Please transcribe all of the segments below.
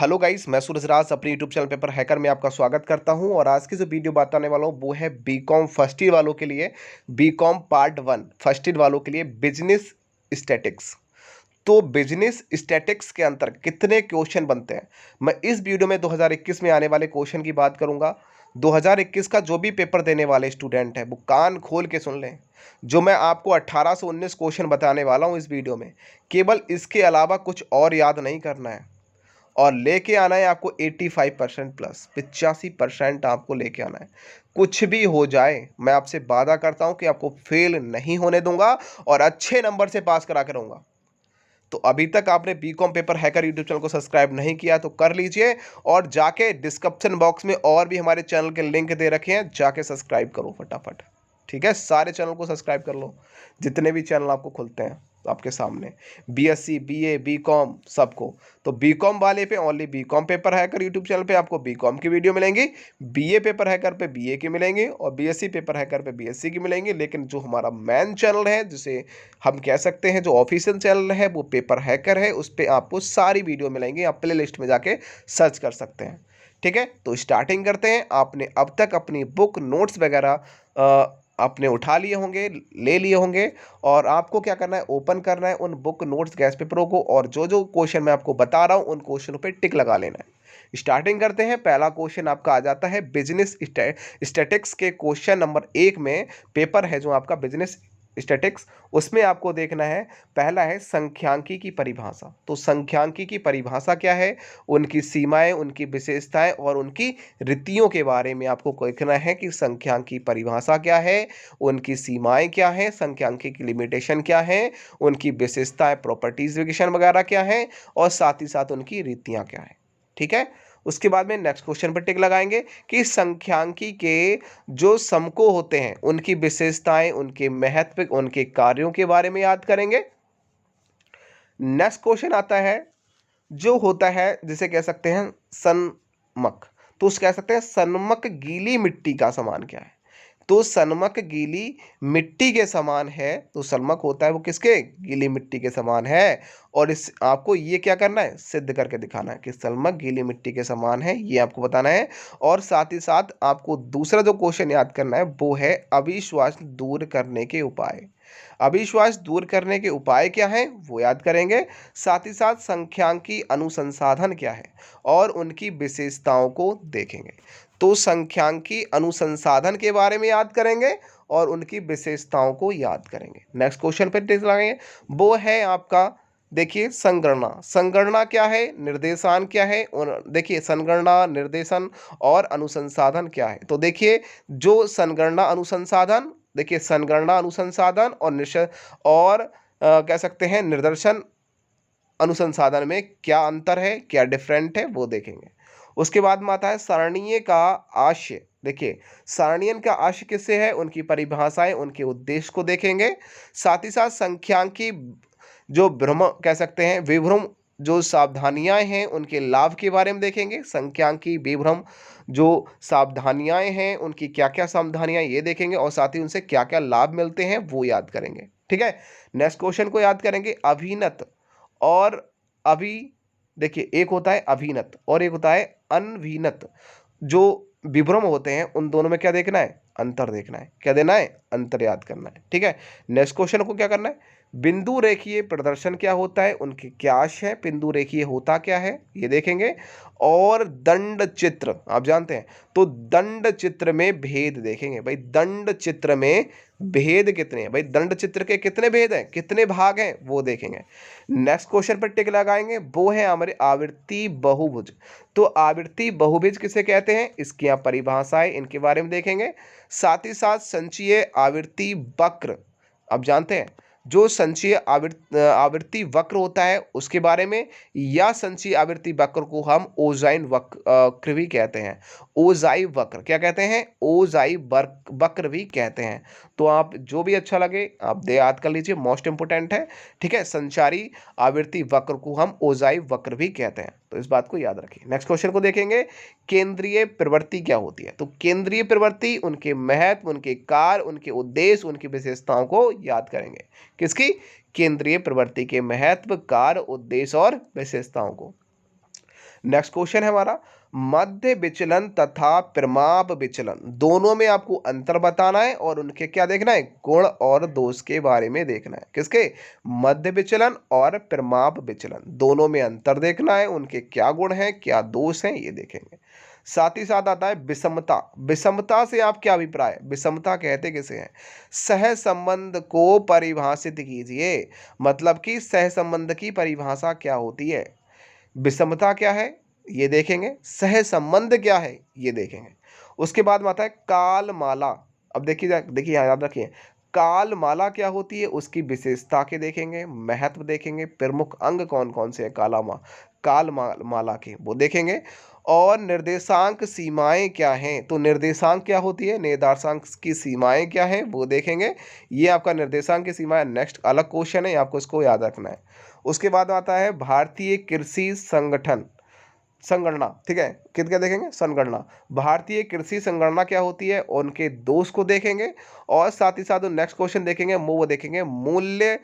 Hello guys, मैं सूरज राज अपने YouTube channel paper hacker में आपका स्वागत करता हूं। और आज की जो वीडियो बताने वाला हूं वो है बीकॉम फर्स्ट ईयर वालों के लिए, बीकॉम पार्ट 1 फर्स्ट ईयर वालों के लिए बिजनेस स्टैटिक्स। तो बिजनेस स्टैटिक्स के अंतर कितने क्वेश्चन बनते हैं, मैं इस वीडियो में 2021 में आने वाले क्वेश्चन की बात करूंगा। 2021 का जो भी पेपर देने वाले स्टूडेंट है वो कान खोल के सुन लें। जो मैं आपको 18 से 19 क्वेश्चन बताने वाला हूं इस वीडियो में, केवल इसके अलावा कुछ और याद नहीं करना है और लेके आना है आपको 85% प्लस 85% आपको लेके आना है। कुछ भी हो जाए मैं आपसे वादा करता हूं कि आपको फेल नहीं होने दूंगा और अच्छे नंबर से पास करा के रहूंगा। तो अभी तक आपने BCom paper hacker YouTube channel को सब्सक्राइब नहीं किया तो कर लीजिए और जाके डिस्क्रिप्शन बॉक्स में और भी हमारे चैनल के लिंक दे रखे हैं, जाके सब्सक्राइब करो फटाफट। ठीक है, सारे चैनल को सब्सक्राइब कर लो, जितने भी चैनल आपको खुलते हैं आपके सामने, बीएससी बीए बीकॉम सबको। तो बीकॉम वाले पे only BCom paper hacker YouTube channel पे आपको बीकॉम की वीडियो मिलेंगी, बीए पेपर हैकर पे बीए की मिलेंगी और बीएससी पेपर हैकर पे बीएससी की मिलेंगी। लेकिन जो हमारा मेन चैनल है, जिसे हम कह सकते हैं जो ऑफिशियल चैनल है, वो पेपर हैकर है, उस पर आपको सारी वीडियो मिलेंगी। आप प्ले लिस्ट में जाके सर्च कर सकते हैं। ठीक है, तो स्टार्टिंग करते हैं। आपने अब तक अपनी बुक नोट्स वगैरह आपने उठा लिए होंगे, ले लिए होंगे और आपको क्या करना है, ओपन करना है उन बुक नोट्स गैस पेपरों को और जो जो क्वेश्चन मैं आपको बता रहा हूं उन क्वेश्चनों पे टिक लगा लेना है। स्टार्टिंग करते हैं। पहला क्वेश्चन आपका आ जाता है बिजनेस स्टैटिक्स के क्वेश्चन नंबर 1 में। पेपर है जो आपका बिजनेस स्टैटिक्स, उसमें आपको देखना है। पहला है संख्यांकी की परिभाषा। तो संख्यांकी की परिभाषा क्या है, उनकी सीमाएं, उनकी विशेषताएं और उनकी रीतियों के बारे में आपको देखना है कि संख्यांकी परिभाषा क्या है, उनकी सीमाएं क्या हैं, संख्यांकी की लिमिटेशन क्या है, उनकी विशेषताएं प्रोपर्टीज वगैरह क्या है और साथ ही साथ उनकी रीतियां क्या है। ठीक है, उसके बाद में नेक्स्ट क्वेश्चन पर टिक लगाएंगे कि संख्यांकी के जो समको होते हैं उनकी विशेषताएं, उनके महत्व, उनके कार्यों के बारे में याद करेंगे। नेक्स्ट क्वेश्चन आता है जो होता है जिसे कह सकते हैं सनमक। तो उसे कह सकते हैं सनमक गीली मिट्टी का समान क्या है। तो सनमक गीली मिट्टी के समान है। तो सनमक होता है वो किसके, गीली मिट्टी के समान है। और इस आपको ये क्या करना है, सिद्ध करके दिखाना है कि सनमक गीली मिट्टी के समान है, ये आपको बताना है। और साथ ही साथ आपको दूसरा जो क्वेश्चन याद करना है वो है अविश्वास दूर करने के उपाय। अविश्वास दूर करने के उपाय क्या हैं वो याद करेंगे। साथ ही साथ संख्यांकी अनुसंसाधन क्या है और उनकी विशेषताओं को देखेंगे। तो संख्यांकी अनुसंसाधन के बारे में याद करेंगे और उनकी विशेषताओं को याद करेंगे। नेक्स्ट क्वेश्चन पे टिक लगाएंगे, वो है आपका देखिए संगणना। संगणना क्या है, निर्देशान क्या है, और देखिए संगणना, निर्देशन और अनुसंसाधन क्या है। तो देखिए जो संगणना अनुसंसाधन, देखिए संगणना अनुसंसाधन और कह सकते हैं निर्देशन अनुसंसाधन में क्या अंतर है, क्या डिफरेंट है वो देखेंगे। उसके बाद में आता है सारणीय का आशय। देखिए सारणीयन का आशय किससे है, उनकी परिभाषाएं, उनके उद्देश्य को देखेंगे। साथ ही साथ संख्यांकी जो भ्रम कह सकते हैं, विभ्रम जो सावधानियां हैं उनके लाभ के बारे में देखेंगे। संख्यांकी विभ्रम जो सावधानियां हैं उनकी क्या क्या सावधानियां ये देखेंगे और साथ ही उनसे क्या क्या लाभ मिलते हैं वो याद करेंगे। ठीक है, नेक्स्ट क्वेश्चन को याद करेंगे। अभिनत और अभी, देखिए एक होता है अभिनत और एक होता है अनभिनत। जो विभ्रम होते हैं उन दोनों में क्या देखना है, अंतर देखना है। क्या देना है, अंतर याद करना है। ठीक है, नेक्स्ट क्वेश्चन को क्या करना है, बिंदु रेखीय प्रदर्शन क्या होता है, उनके क्या आशय है, बिंदु रेखीय होता क्या है ये देखेंगे। और दंड चित्र आप जानते हैं, तो दंड चित्र में भेद देखेंगे। भाई दंड चित्र में भेद कितने हैं, भाई दंड चित्र के कितने भेद हैं, कितने भाग हैं वो देखेंगे। नेक्स्ट क्वेश्चन पर टिक लगाएंगे, वो है हमारे आवर्ती बहुभुज। तो आवर्ती बहुभुज किसे कहते हैं, इसकी यहाँ परिभाषाएं, इनके बारे में देखेंगे। साथ ही साथ संचयी आवर्ती वक्र, आप जानते हैं जो संचयी आवर्ती वक्र होता है उसके बारे में, या संचयी आवर्ती वक्र को हम ओजाइन वक्र भी कहते हैं। ओजाई वक्र क्या कहते हैं, ओजाई वक्र भी कहते हैं। तो आप जो भी अच्छा लगे आप दे याद कर लीजिए, मोस्ट इंपोर्टेंट है। ठीक है, संचारी आवर्ती वक्र को हम ओजाई वक्र भी कहते हैं, तो इस बात को याद रखिए। नेक्स्ट क्वेश्चन को देखेंगे, केंद्रीय प्रवृत्ति क्या होती है। तो केंद्रीय प्रवृत्ति, उनके महत्व, उनके कार्य, उनके उद्देश्य, उनकी विशेषताओं को याद करेंगे। किसकी, केंद्रीय प्रवृत्ति के महत्व, कार्य, उद्देश्य और विशेषताओं को। नेक्स्ट क्वेश्चन है हमारा, मध्य विचलन तथा परिमाप विचलन दोनों में आपको अंतर बताना है और उनके क्या देखना है, गुण और दोष के बारे में देखना है। किसके, मध्य विचलन और परिमाप विचलन दोनों में अंतर देखना है, उनके क्या गुण हैं क्या दोष हैं ये देखेंगे। साथ ही साथ आता है विषमता। विषमता से आप क्या अभिप्राय, विषमता कहते किसे हैं, सह संबंध को परिभाषित कीजिए। मतलब कि सह संबंध की परिभाषा क्या होती है, विषमता क्या है ये देखेंगे, सह संबंध क्या है ये देखेंगे। उसके बाद में आता है कालमाला। अब देखिए देखिए याद रखिए, कालमाला क्या होती है, उसकी विशेषता के देखेंगे, महत्व देखेंगे, प्रमुख अंग कौन कौन से हैं कालमाला के वो देखेंगे। और निर्देशांक सीमाएं क्या हैं, तो निर्देशांक क्या होती है, निर्देशांक की सीमाएं क्या हैं वो देखेंगे। ये आपका निर्देशांक की सीमाएं नेक्स्ट अलग क्वेश्चन है, आपको इसको याद रखना है। उसके बाद आता है भारतीय कृषि संगठन संगणना, ठीक है, क्या देखेंगे, संगणना। भारतीय कृषि संगणना क्या होती है, उनके दोष को देखेंगे। और साथ ही साथ नेक्स्ट क्वेश्चन देखेंगे वो देखेंगे मूल्य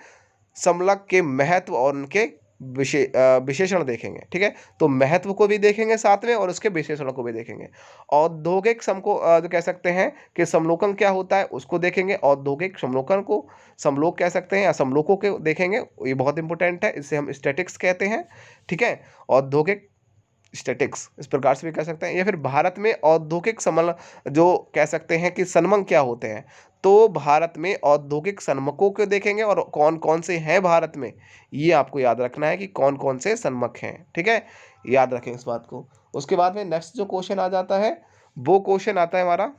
समलक के महत्व और उनके विशेषण देखेंगे। ठीक है, तो महत्व को भी देखेंगे साथ में और उसके विशेषण को भी देखेंगे। औद्योगिक सम को जो कह सकते हैं कि समलोकन क्या होता है उसको देखेंगे। औद्योगिक समलोकन को समलोक कह सकते हैं या समलोकों के देखेंगे, ये बहुत इंपॉर्टेंट है, इसे हम स्टैटिक्स कहते हैं। ठीक है, औद्योगिक स्टैटिक्स इस प्रकार से भी कह सकते हैं। या फिर भारत में औद्योगिक समल जो कह सकते हैं कि सन्मंग क्या होते हैं, तो भारत में औद्योगिक सन्मकों को देखेंगे और कौन कौन से हैं भारत में, ये आपको याद रखना है कि कौन कौन से सन्मक हैं। ठीक है, याद रखें इस बात को। उसके बाद में नेक्स्ट जो क्वेश्चन आ जाता है वो क्वेश्चन आता है हमारा,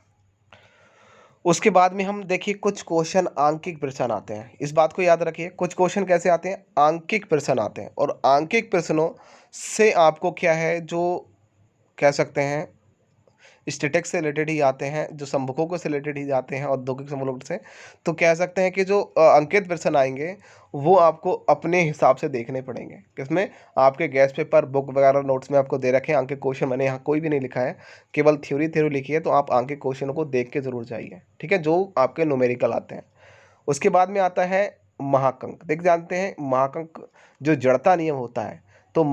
उसके बाद में हम देखिए कुछ क्वेश्चन आंकिक प्रश्न आते हैं, इस बात को याद रखिए। कुछ क्वेश्चन कैसे आते हैं, आंकिक प्रश्न आते हैं। और आंकिक प्रश्नों से आपको क्या है, जो कह सकते हैं स्टैटिक्स से रिलेटेड ही आते हैं, जो संभकों से रिलेटेड ही जाते हैं औद्योगिक समलोक से। तो कह सकते हैं कि जो अंकित प्रश्न आएंगे वो आपको अपने हिसाब से देखने पड़ेंगे। किसमें, आपके गैस पेपर बुक वगैरह नोट्स में आपको दे रखे हैं अंकित क्वेश्चन, मैंने यहाँ कोई भी नहीं लिखा है, केवल थ्योरी लिखी है। तो आप अंकित क्वेश्चन को देख के जरूर जाइए, ठीक है, जो आपके न्यूमेरिकल आते हैं। उसके बाद में आता है महांक। देख जानते हैं महांक जो जड़ता नियम होता है, तो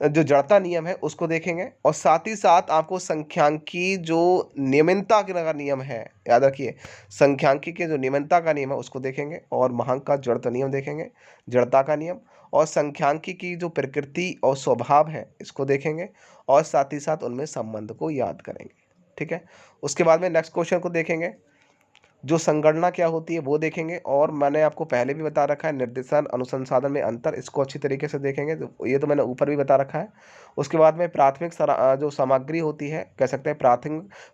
जो जड़ता नियम है उसको देखेंगे। और साथ ही साथ आपको संख्यांकी जो नियमितता का नियम है, याद रखिए, संख्यांकी के जो नियमितता का नियम है उसको देखेंगे। और महांक का जड़ता नियम देखेंगे, जड़ता का नियम। और संख्यांकी की जो प्रकृति और स्वभाव है इसको देखेंगे। और साथ ही साथ उनमें संबंध को याद करेंगे। ठीक है, उसके बाद में नेक्स्ट क्वेश्चन को देखेंगे, जो संगणना क्या होती है वो देखेंगे। और मैंने आपको पहले भी बता रखा है निर्देशन अनुसंधान में अंतर, इसको अच्छी तरीके से देखेंगे, तो ये तो मैंने ऊपर भी बता रखा है। उसके बाद में प्राथमिक जो सामग्री होती है, कह सकते हैं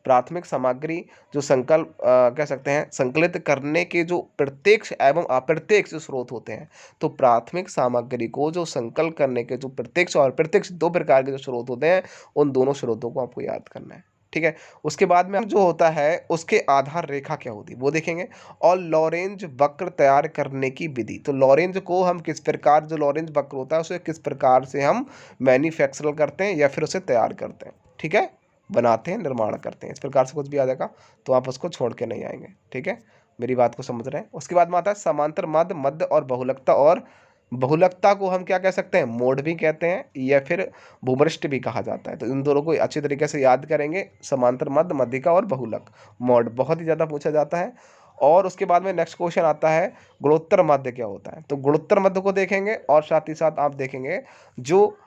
प्राथमिक सामग्री जो संकल्प कह सकते हैं संकलित करने के जो प्रत्यक्ष एवं अप्रत्यक्ष स्रोत होते हैं, तो प्राथमिक सामग्री को जो संकल्प करने के जो प्रत्यक्ष और अप्रत्यक्ष दो प्रकार के जो स्रोत होते हैं, उन दोनों स्रोतों को आपको याद करना है। ठीक है, उसके बाद में जो होता है उसके आधार रेखा क्या होती है वो देखेंगे। और लॉरेंज वक्र तैयार करने की विधि, तो लॉरेंज को हम किस प्रकार, जो लॉरेंज वक्र होता है उसे किस प्रकार से हम मैन्युफैक्चर करते हैं या फिर उसे तैयार करते हैं, ठीक है, बनाते हैं, निर्माण करते हैं, इस प्रकार से कुछ भी आ जाएगा तो आप उसको छोड़ के नहीं आएंगे। ठीक है, मेरी बात को समझ रहे हैं। उसके बाद में आता है समांतर मध्य, मध्य और बहुलकता। और बहुलकता को हम क्या कह सकते हैं, मोड भी कहते हैं या फिर भूमृष्ट भी कहा जाता है। तो इन दोनों को अच्छी तरीके से याद करेंगे, समांतर मध्य, मध्यिका और बहुलक। मोड बहुत ही ज़्यादा पूछा जाता है। और उसके बाद में नेक्स्ट क्वेश्चन आता है गुणोत्तर मध्य क्या होता है, तो गुणोत्तर मध्य को देखेंगे। और साथ ही साथ आप देखेंगे जो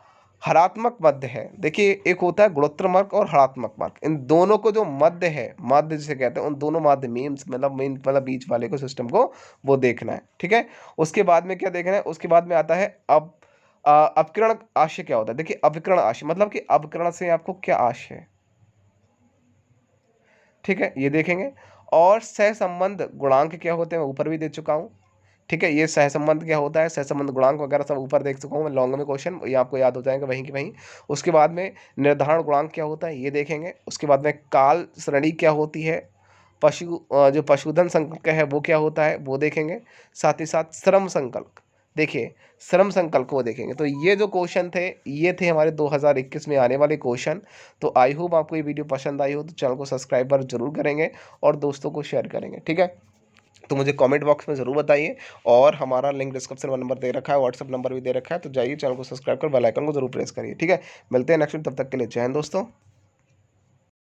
हरात्मक मध्य है, देखिए एक होता है गुणोत्तर मार्ग और हरात्मक मार्ग, इन दोनों को जो मध्य है, मध्य जिसे कहते हैं, उन दोनों मध्य मीन्स मतलब बीच वाले को सिस्टम को वो देखना है। ठीक है, उसके बाद में क्या देखना है, उसके बाद में आता है अब अपकरण आशय क्या होता है। देखिए अवकरण आशय मतलब कि अवकरण से आपको क्या आशय है, ठीक है, ये देखेंगे। और सहसंबंध गुणांक क्या होते हैं मैं ऊपर भी दे चुका हूँ। ठीक है, ये सहसंबंध क्या होता है, सहसंबंध गुणांक वगैरह सब ऊपर देख चुका हूँ मैं लॉन्ग में क्वेश्चन, ये आपको याद हो जाएगा वहीं की वहीं। उसके बाद में निर्धारण गुणांक क्या होता है ये देखेंगे। उसके बाद में काल श्रेणी क्या होती है, जो पशुधन संकल्प है वो क्या होता है वो देखेंगे। साथ ही साथ श्रम संकल्प, देखिए श्रम संकल्प को देखेंगे। तो ये जो क्वेश्चन थे ये थे हमारे 2021 में आने वाले क्वेश्चन। तो आई होप आपको ये वीडियो पसंद आई हो, तो चैनल को सब्सक्राइब जरूर करेंगे और दोस्तों को शेयर करेंगे। ठीक है, तो मुझे कमेंट बॉक्स में ज़रूर बताइए, और हमारा लिंक डिस्क्रिप्शन में नंबर दे रखा है, व्हाट्सअप नंबर भी दे रखा है, तो जाइए चैनल को सब्सक्राइब कर बेल आइकन को जरूर प्रेस करिए। ठीक है, मिलते हैं नेक्स्ट वीक, तब तक के लिए जय हिंद दोस्तों।